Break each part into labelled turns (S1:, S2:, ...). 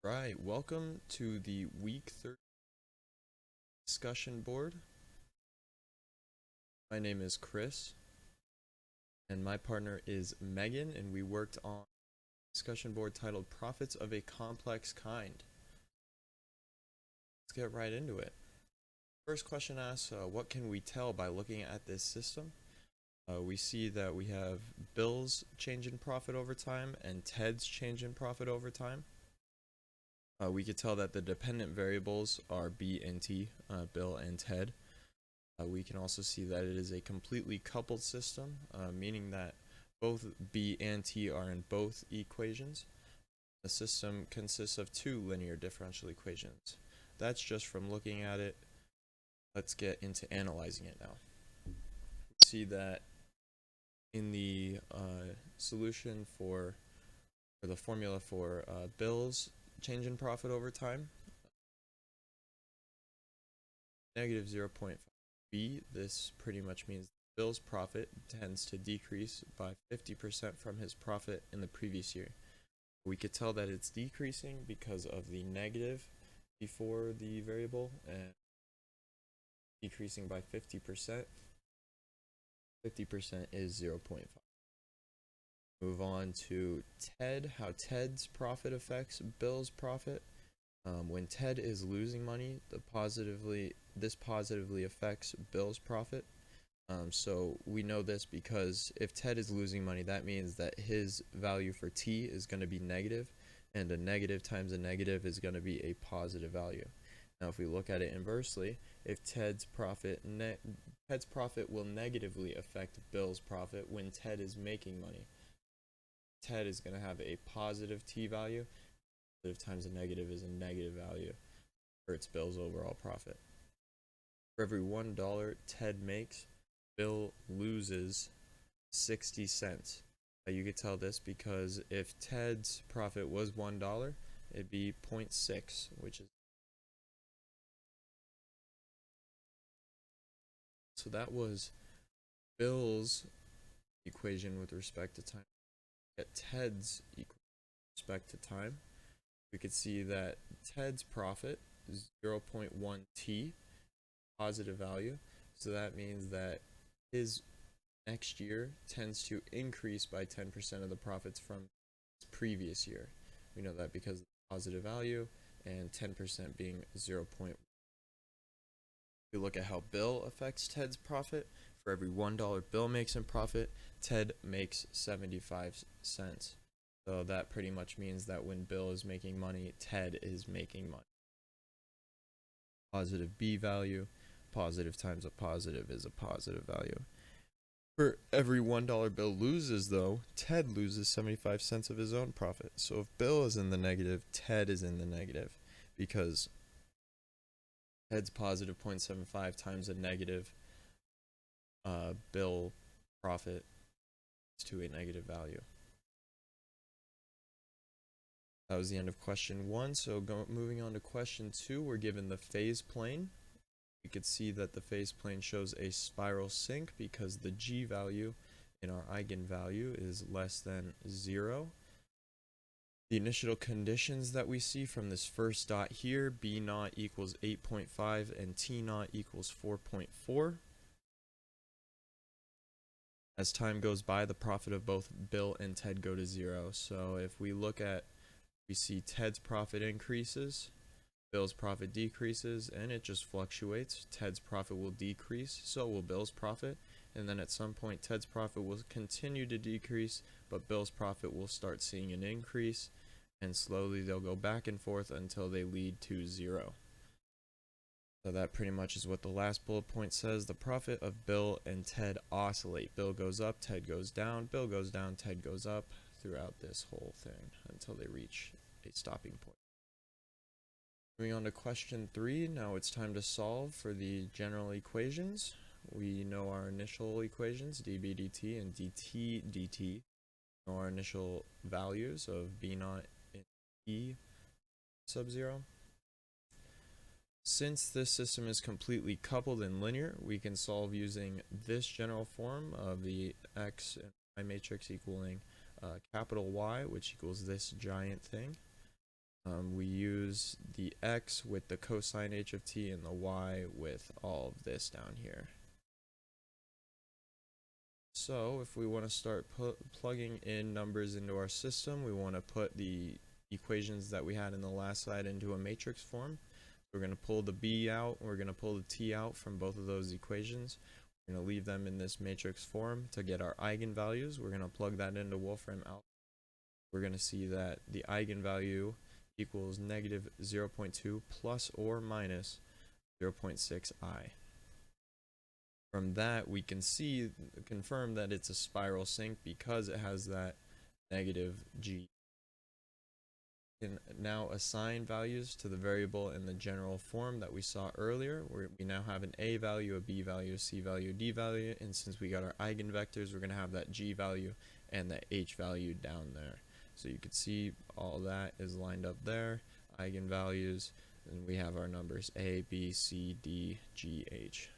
S1: Right, welcome to the week 30 discussion board. My name is Chris, and my partner is Megan, and we worked on a discussion board titled Profits of a Complex Kind. Let's get right into it. First question asks, what can we tell by looking at this system? We see that we have Bill's change in profit over time and Ted's change in profit over time. We could tell that the dependent variables are B and T, Bill and Ted. We can also see that it is a completely coupled system, meaning that both B and T are in both equations. The system consists of two linear differential equations. That's just from looking at it. Let's get into analyzing it now. We see that in the solution for the formula for Bill's change in profit over time, negative 0.5 B, this pretty much means Bill's profit tends to decrease by 50% from his profit in the previous year. We could tell that it's decreasing because of the negative before the variable and decreasing by 50%. 50% is 0.5. Move on to Ted, how Ted's profit affects Bill's profit. When Ted is losing money, this positively affects Bill's profit. So we know this because if Ted is losing money, that means that his value for T is going to be negative, and a negative times a negative is going to be a positive value. Now, if we look at it inversely, if Ted's profit will negatively affect Bill's profit when Ted is making money. Ted is going to have a positive T value. Positive times a negative is a negative value for its Bill's overall profit. For every $1 Ted makes, Bill loses 60 cents. You could tell this because if Ted's profit was $1, it'd be 0.6, which is so that was Bill's equation with respect to time. At Ted's equation with respect to time, we could see that Ted's profit is 0.1 T, positive value. So that means that his next year tends to increase by 10% of the profits from his previous year. We know that because of the positive value and 10% being 0.1. If we look at how Bill affects Ted's profit, for every $1 Bill makes in profit, Ted makes 75 cents. So that pretty much means that when Bill is making money, Ted is making money. Positive B value, positive times a positive is a positive value. For every $1 Bill loses, though, Ted loses 75 cents of his own profit. So if Bill is in the negative, Ted is in the negative, because Ted's positive 0.75 times a negative Bill profit is to a negative value. That was the end of question 1. So moving on to question 2, we're given the phase plane. We could see that the phase plane shows a spiral sink because the G value in our eigenvalue is less than 0. The initial conditions that we see from this first dot here, B naught equals 8.5 and T naught equals 4.4. As time goes by, the profit of both Bill and Ted go to 0. So if we see Ted's profit increases, Bill's profit decreases, and it just fluctuates. Ted's profit will decrease, so will Bill's profit, and then at some point Ted's profit will continue to decrease, but Bill's profit will start seeing an increase, and slowly they'll go back and forth until they lead to 0. So that pretty much is what the last bullet point says. The profit of Bill and Ted oscillate. Bill goes up, Ted goes down, Bill goes down, Ted goes up throughout this whole thing until they reach a stopping point. Moving on to question 3, now it's time to solve for the general equations. We know our initial equations, dB dt and dt dt. We know our initial values of B naught and E sub 0. Since this system is completely coupled and linear, we can solve using this general form of the x and y matrix equaling capital Y, which equals this giant thing. we use the x with the cosine h of t and the y with all of this down here. So if we want to start plugging in numbers into our system, we want to put the equations that we had in the last slide into a matrix form. We're going to pull the b out, we're going to pull the t out from both of those equations. We're going to leave them in this matrix form to get our eigenvalues. We're going to plug that into Wolfram Alpha. We're going to see that the eigenvalue equals negative 0.2 plus or minus 0.6i. From that, we can confirm that it's a spiral sink because it has that negative g. We can now assign values to the variable in the general form that we saw earlier, where we now have an a value, a b value, a c value, a d value, and since we got our eigenvectors, we're going to have that g value and that h value down there. So you can see all that is lined up there, eigenvalues, and we have our numbers a, b, c, d, g, h.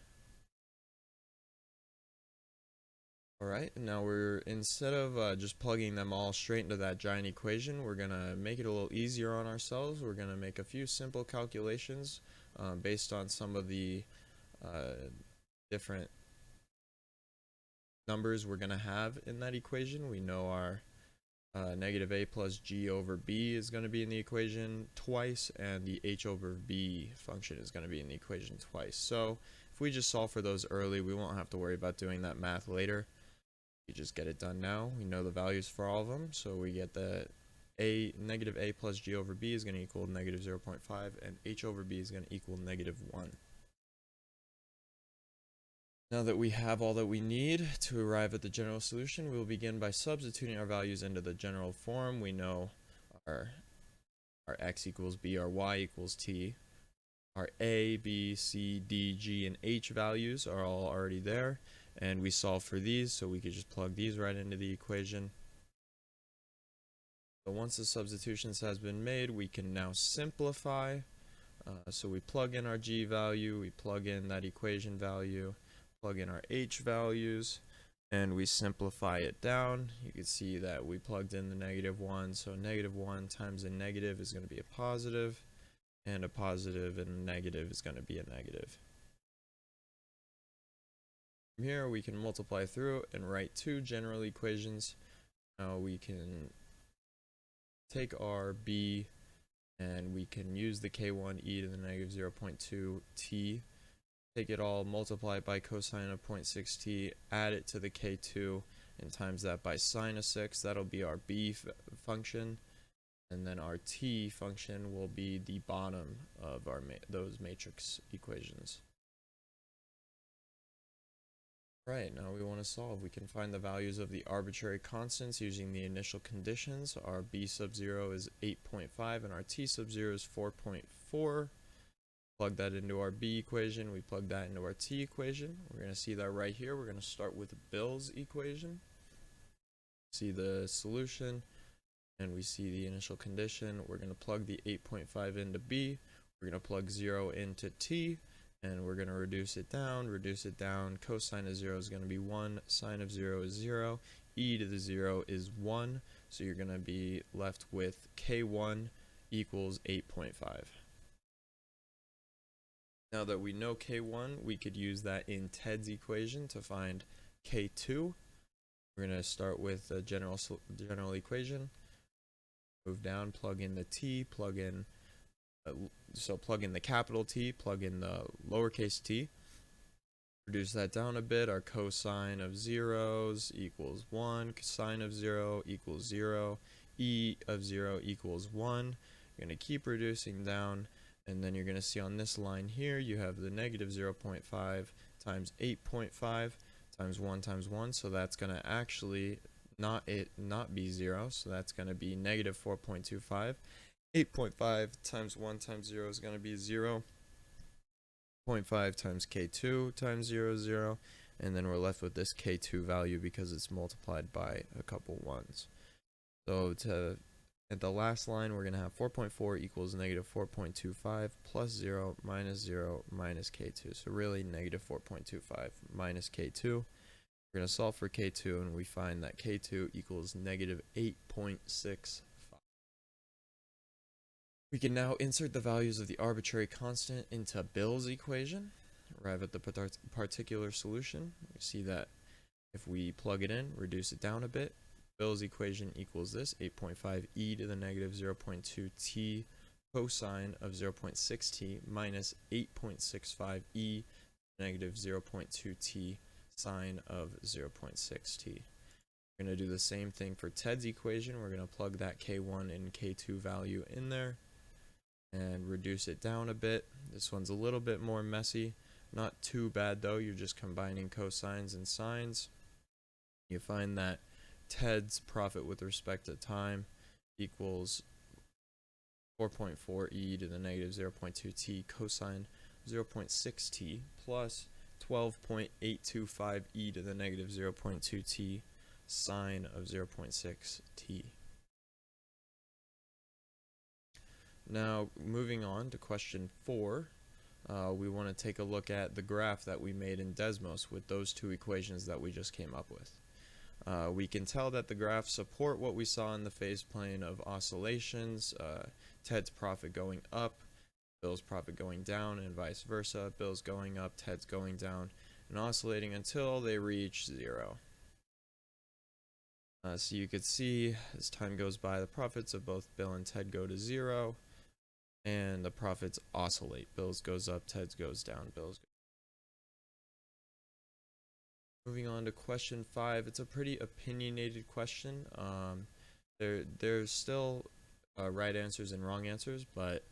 S1: Alright, now instead of just plugging them all straight into that giant equation, we're going to make it a little easier on ourselves. We're going to make a few simple calculations based on some of the different numbers we're going to have in that equation. We know our negative a plus g over b is going to be in the equation twice, and the h over b function is going to be in the equation twice. So if we just solve for those early, we won't have to worry about doing that math later. You just get it done now. We know the values for all of them, so we get that negative a plus g over b is going to equal negative 0.5, and h over b is going to equal negative 1. Now that we have all that we need to arrive at the general solution, we will begin by substituting our values into the general form. We know our x equals b, our y equals t. Our a, b, c, d, g, and h values are all already there, and we solve for these, so we could just plug these right into the equation. So once the substitutions has been made, we can now simplify. So we plug in our g value, we plug in that equation value, plug in our h values, and we simplify it down. You can see that we plugged in the negative 1, so negative 1 times a negative is going to be a positive, and a positive and a negative is going to be a negative. From here we can multiply through and write two general equations. Now we can take our b and we can use the k1 e to the negative 0.2 t, take it all, multiply it by cosine of 0.6 t, add it to the k2, and times that by sine of 6. That'll be our b function, and then our t function will be the bottom of our those matrix equations. Right, now we want to solve. We can find the values of the arbitrary constants using the initial conditions. Our b sub 0 is 8.5 and our t sub 0 is 4.4. Plug that into our b equation. We plug that into our t equation. We're going to see that right here. We're going to start with Bill's equation. See the solution, and we see the initial condition. We're going to plug the 8.5 into b. We're going to plug 0 into t. And we're going to reduce it down. Cosine of 0 is going to be 1, sine of 0 is 0, e to the 0 is 1, so you're going to be left with k1 equals 8.5. Now that we know k1, we could use that in Ted's equation to find k2. We're going to start with the general equation, move down, plug in the t, plug in the capital T, plug in the lowercase t, reduce that down a bit. Our cosine of 0s equals 1, sine of 0 equals 0, e of 0 equals 1. You're going to keep reducing down, and then you're going to see on this line here, you have the negative 0.5 times 8.5 times 1, so that's going to actually not be 0, so that's going to be negative 4.25. 8.5 times 1 times 0 is going to be 0. 0.5 times k2 times 0 is 0. And then we're left with this k2 value because it's multiplied by a couple ones. So at the last line, we're going to have 4.4 equals negative 4.25 plus 0 minus k2. So really negative 4.25 minus k2. We're going to solve for k2, and we find that k2 equals negative 8.6. We can now insert the values of the arbitrary constant into Bill's equation, arrive at the particular solution. We see that if we plug it in, reduce it down a bit, Bill's equation equals this, 8.5 e to the negative 0.2 t cosine of 0.6 t minus 8.65 e negative 0.2 t sine of 0.6 t. We're going to do the same thing for Ted's equation. We're going to plug that k1 and k2 value in there and reduce it down a bit. This one's a little bit more messy. Not too bad though, you're just combining cosines and sines. You find that Ted's profit with respect to time equals 4.4 e to the negative 0.2 t cosine 0.6 t plus 12.825 e to the negative 0.2 t sine of 0.6 t. Now moving on to question 4, we want to take a look at the graph that we made in Desmos with those two equations that we just came up with. We can tell that the graphs support what we saw in the phase plane of oscillations, Ted's profit going up, Bill's profit going down, and vice versa, Bill's going up, Ted's going down, and oscillating until they reach 0. So you could see as time goes by, the profits of both Bill and Ted go to 0, and the profits oscillate. Bill's goes up, Ted's goes down, Bill's goes. Moving on to question 5, it's a pretty opinionated question. There's still right answers and wrong answers, but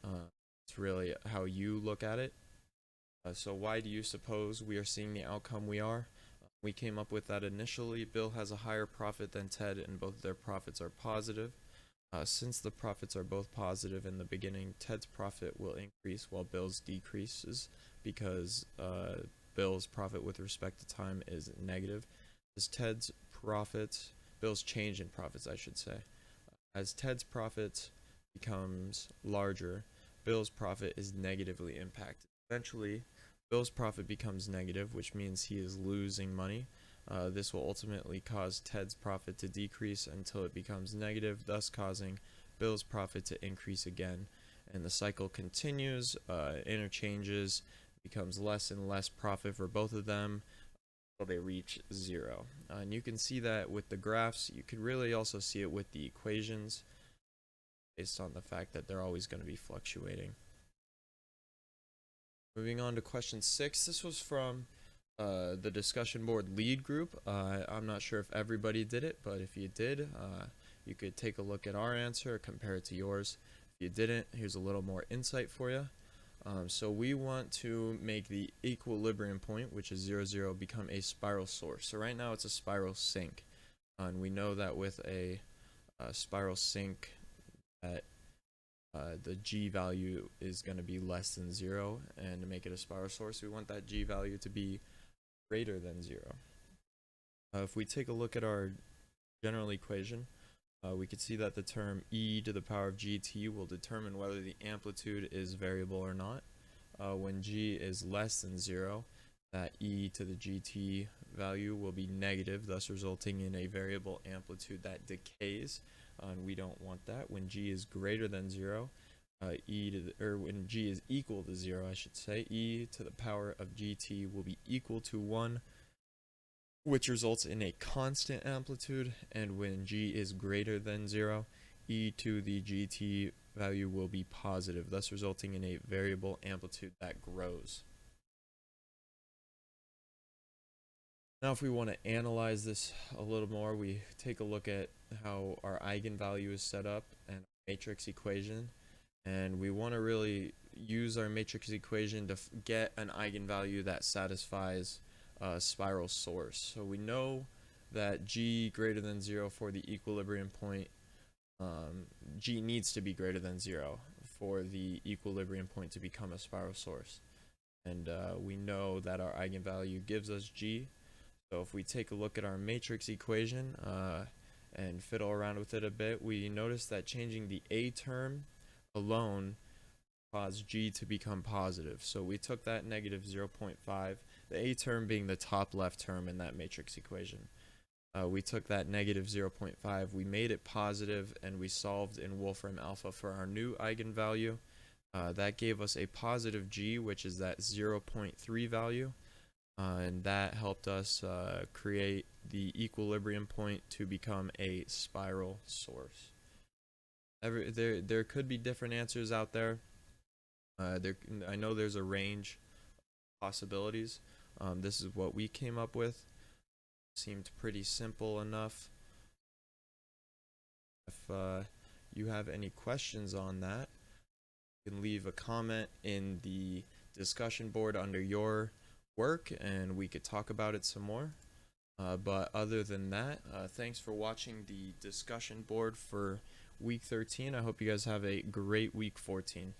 S1: it's really how you look at it. So why do you suppose we are seeing the outcome we are? We came up with that initially. Bill has a higher profit than Ted, and both of their profits are positive. Since the profits are both positive in the beginning, Ted's profit will increase while Bill's decreases because Bill's profit with respect to time is negative. As Bill's change in profits, I should say. As Ted's profit becomes larger, Bill's profit is negatively impacted. Eventually, Bill's profit becomes negative, which means he is losing money. This will ultimately cause Ted's profit to decrease until it becomes negative, thus causing Bill's profit to increase again. And the cycle continues, interchanges, becomes less and less profit for both of them until they reach 0. And you can see that with the graphs. You could really also see it with the equations based on the fact that they're always going to be fluctuating. Moving on to question 6. This was from the discussion board lead group. I'm not sure if everybody did it, but if you did, you could take a look at our answer, compare it to yours. If you didn't, here's a little more insight for you. So we want to make the equilibrium point, which is 0, 0, become a spiral source. So right now it's a spiral sink. And we know that with a spiral sink that the G value is going to be less than 0, and to make it a spiral source, we want that G value to be greater than 0. If we take a look at our general equation, we can see that the term e to the power of gt will determine whether the amplitude is variable or not. When g is less than 0, that e to the gt value will be negative, thus resulting in a variable amplitude that decays. And we don't want that. When g is greater than 0, when g is equal to 0, I should say, e to the power of gt will be equal to 1, which results in a constant amplitude. And when g is greater than 0, e to the gt value will be positive, thus resulting in a variable amplitude that grows. Now if we want to analyze this a little more, we take a look at how our eigenvalue is set up and matrix equation, and we want to really use our matrix equation to get an eigenvalue that satisfies a spiral source. So we know that g greater than 0 for the equilibrium point, g needs to be greater than 0 for the equilibrium point to become a spiral source, and we know that our eigenvalue gives us g. So if we take a look at our matrix equation and fiddle around with it a bit, we notice that changing the a term alone caused g to become positive. So we took that negative 0.5, the a term being the top left term in that matrix equation. We took that negative 0.5, we made it positive, and we solved in Wolfram Alpha for our new eigenvalue. That gave us a positive g, which is that 0.3 value, and that helped us create the equilibrium point to become a spiral source. There could be different answers out there. I know there's a range of possibilities. This is what we came up with. Seemed pretty simple enough. If you have any questions on that, you can leave a comment in the discussion board under your work and we could talk about it some more. But other than that, thanks for watching the discussion board for week 13. I hope you guys have a great week 14.